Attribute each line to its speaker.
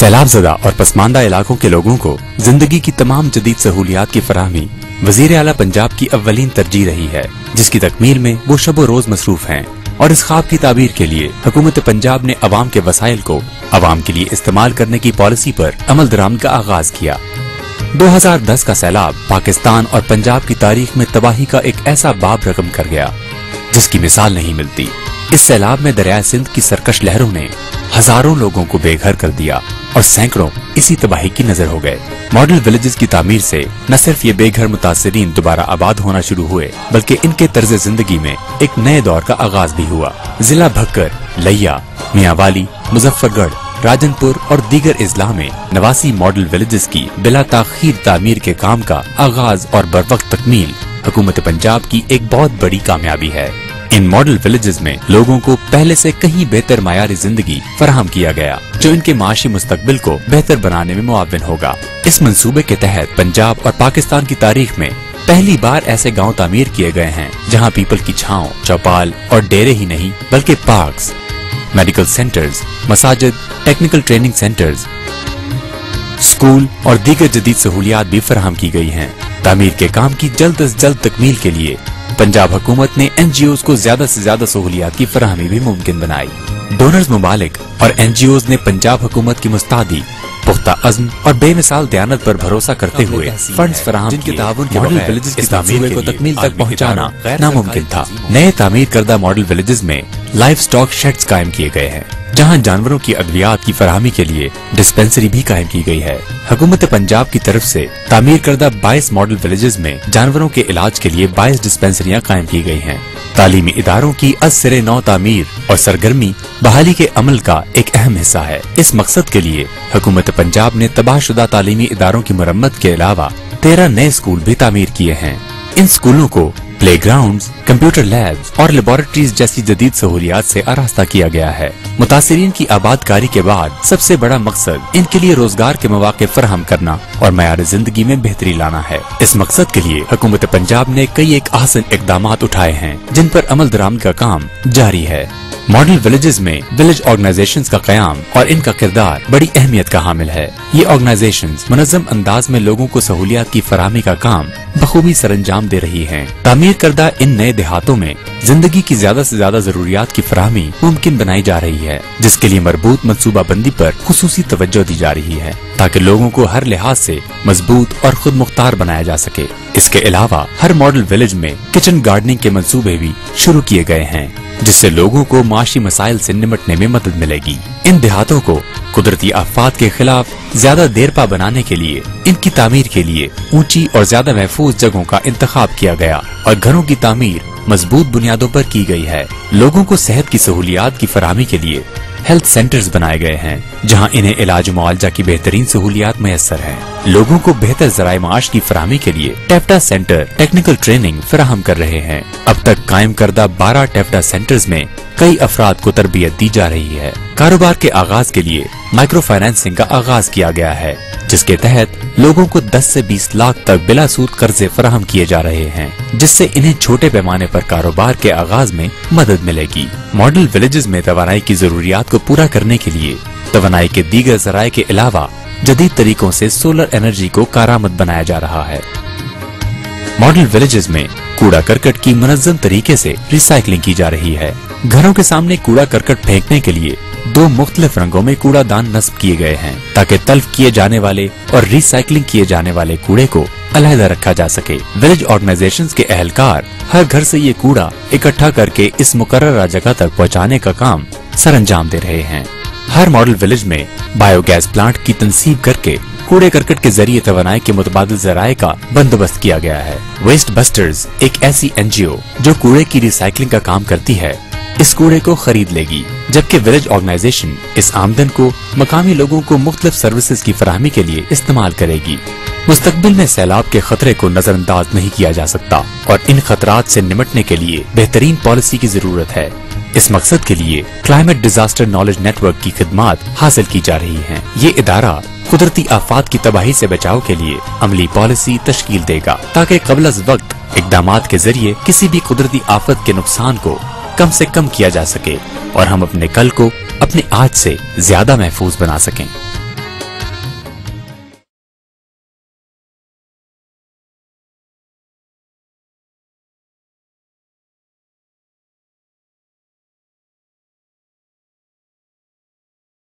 Speaker 1: सैलाब ज़दा और पसमानदा इलाकों के लोगों को जिंदगी की तमाम जदीद सहूलियात की फराहमी वजीर आला पंजाब की अव्वलीन तरजीह रही है, जिसकी तकमील में वो शबो रोज मसरूफ हैं। और इस ख्वाब की ताबीर के लिए हुकूमत पंजाब ने अवाम के वसाइल को अवाम के लिए इस्तेमाल करने की पॉलिसी पर अमल दरामद का आगाज किया। 2010 का सैलाब पाकिस्तान और पंजाब की तारीख में तबाही का एक ऐसा बाब रकम कर गया जिसकी मिसाल नहीं मिलती। इस सैलाब में दरिया सिंध की सरकश लहरों ने हजारों लोगों को बेघर कर दिया और सैकड़ों इसी तबाही की नजर हो गए। मॉडल विलेजेस की तामीर से न सिर्फ ये बेघर मुतासिरीन दोबारा आबाद होना शुरू हुए, बल्कि इनके तर्ज जिंदगी में एक नए दौर का आगाज भी हुआ। जिला भक्कर, लिया, मियांवाली, मुजफ्फरगढ़, राजनपुर और दीगर इजला में 89 मॉडल विलेजेस की बिला ताखीर तामीर के काम का आगाज और बरवक्त तकमील हुकूमत पंजाब की एक बहुत बड़ी कामयाबी है। इन मॉडल विलेजेस में लोगों को पहले से कहीं बेहतर मायारी जिंदगी फराहम किया गया, जो इनके माशी मुस्तकबिल को बेहतर बनाने में मुआविन होगा। इस मंसूबे के तहत पंजाब और पाकिस्तान की तारीख में पहली बार ऐसे गांव तामीर किए गए हैं जहां पीपल की छांव, चौपाल और डेरे ही नहीं बल्कि पार्क्स, मेडिकल सेंटर्स, मसाजिद, टेक्निकल ट्रेनिंग सेंटर्स, स्कूल और दीगर जदीद सहूलियात भी फराहम की गई हैं। तामीर के काम की जल्द अज जल्द तकमील के लिए पंजाब हुकूमत ने NGOs को ज्यादा से ज्यादा सहूलियात की फराहमी भी मुमकिन बनाई। डोनर्स मुमालिक और NGOs ने पंजाब हुकूमत की मुस्तादी, पुख्ता अज़्म और बेमिसाल दयानत पर भरोसा करते हुए फंड्स फराहम किए। मॉडल विलेजेस की तामीर को तकमील तक पहुंचाना नामुमकिन था। नए तामीर करदा मॉडल विलेजेस में लाइफ स्टॉक शेड्स कायम किए गए हैं, जहां जानवरों की अद्वियात की फराहमी के लिए डिस्पेंसरी भी कायम की गई है। हुकूमत पंजाब की तरफ से तामीर करदा 22 मॉडल विलेजेस में जानवरों के इलाज के लिए 22 डिस्पेंसरियां कायम की गई हैं। तालीमी इदारों की अज-सिरे नौ तामीर और सरगर्मी बहाली के अमल का एक अहम हिस्सा है। इस मकसद के लिए हुकूमत पंजाब ने तबाहशुदा तालीमी इदारों की मरम्मत के अलावा 13 नए स्कूल भी तामीर किए हैं। इन स्कूलों को प्ले ग्राउंड्स, कंप्यूटर लैब्स और लेबोरेटरीज जैसी जदीद सहूलियात से आरास्ता किया गया है। मुतासिरीन की आबादकारी के बाद सबसे बड़ा मकसद इनके लिए रोजगार के मौके फराहम करना और मयार जिंदगी में बेहतरी लाना है। इस मकसद के लिए हुकूमत पंजाब ने कई एक आसन इक़दामात उठाए हैं, जिन पर अमल दरामद का काम जारी है। मॉडल विलेजेस में विलेज ऑर्गेनाइजेशंस का क़याम और इनका किरदार बड़ी अहमियत का हामिल है। ये ऑर्गेनाइजेशंस मुनज़्ज़म अंदाज में लोगों को सहूलियात की फराहमी का काम बखूबी सरअंजाम दे रही हैं। तामीर करदा इन नए देहातों में जिंदगी की ज्यादा से ज्यादा जरूरियात की फराहमी मुमकिन बनाई जा रही है, जिसके लिए मरबूत मंसूबा बंदी पर खुसूसी तवज्जो दी जा रही है, ताकि लोगों को हर लिहाज से मजबूत और खुद मुख्तार बनाया जा सके। इसके अलावा हर मॉडल विलेज में किचन गार्डनिंग के मंसूबे भी शुरू किए गए हैं, जिससे लोगों को माशी मसाइल से निमटने में मदद मिलेगी। इन देहातों को कुदरती आफात के खिलाफ ज्यादा देरपा बनाने के लिए इनकी तामीर के लिए ऊंची और ज्यादा महफूज जगहों का इंतखाब किया गया और घरों की तामीर मजबूत बुनियादों पर की गई है। लोगों को सेहत की सहूलियात की फराहमी के लिए हेल्थ सेंटर्स बनाए गए हैं, जहां इन्हें इलाज मुआलजा की बेहतरीन सहूलियात मैसर हैं। लोगों को बेहतर ज़राए माश की फराहमी के लिए टेफ्टा सेंटर टेक्निकल ट्रेनिंग फराहम कर रहे हैं। अब तक कायम करदा 12 टेफ्टा सेंटर्स में कई अफराद को तरबियत दी जा रही है। कारोबार के आगाज के लिए माइक्रो फाइनेंसिंग का आगाज किया गया है, जिसके तहत लोगों को 10 से 20 लाख तक बिला सूद कर्जे फराहम किए जा रहे हैं, जिससे इन्हें छोटे पैमाने पर कारोबार के आगाज में मदद मिलेगी। मॉडल विलेजेस में तवानाई की जरूरियात को पूरा करने के लिए तवानाई के दीगर जराए के अलावा जदीद तरीकों से सोलर एनर्जी को कारआमद बनाया जा रहा है। मॉडल विलेजेस में कूड़ा करकट की मुनज़्ज़म तरीके से रिसाइकलिंग की जा रही है। घरों के सामने कूड़ा करकट फेंकने के लिए 2 मुख्तलिफ रंगों में कूड़ादान नस्ब किए गए हैं, ताकि तल्फ किए जाने वाले और रिसाइकलिंग किए जाने वाले कूड़े को अलहदा रखा जा सके। विलेज ऑर्गेनाइजेशंस के अहलकार हर घर से ये कूड़ा इकट्ठा करके इस मुकर्ररा जगह तक पहुँचाने का काम सरअंजाम दे रहे हैं। हर मॉडल विलेज में बायोगैस प्लांट की तंसीब करके कूड़े करकट के जरिए तवानाई के मुतबादिल जराए का बंदोबस्त किया गया है। वेस्ट बस्टर्स एक ऐसी NGO जो कूड़े की रिसाइकलिंग का काम करती है, इस कूड़े को खरीद लेगी, जबकि विलेज ऑर्गेनाइजेशन इस आमदन को मकामी लोगों को मुख्तलिफ सर्विसेज की फराहमी के लिए इस्तेमाल करेगी। मुस्तकबिल में सैलाब के खतरे को नजरअंदाज नहीं किया जा सकता और इन खतरात से निमटने के लिए बेहतरीन पॉलिसी की जरूरत है। इस मकसद के लिए क्लाइमेट डिजास्टर नॉलेज नेटवर्क की खिदमात हासिल की जा रही हैं। ये इदारा कुदरती आफात की तबाही से बचाव के लिए अमली पॉलिसी तश्कील देगा, ताकि क़ब्ल अज़ वक्त इक़दामात के जरिए किसी भी कुदरती आफत के नुकसान को कम से कम किया जा सके और हम अपने कल को अपने आज से ज्यादा महफूज बना सकें।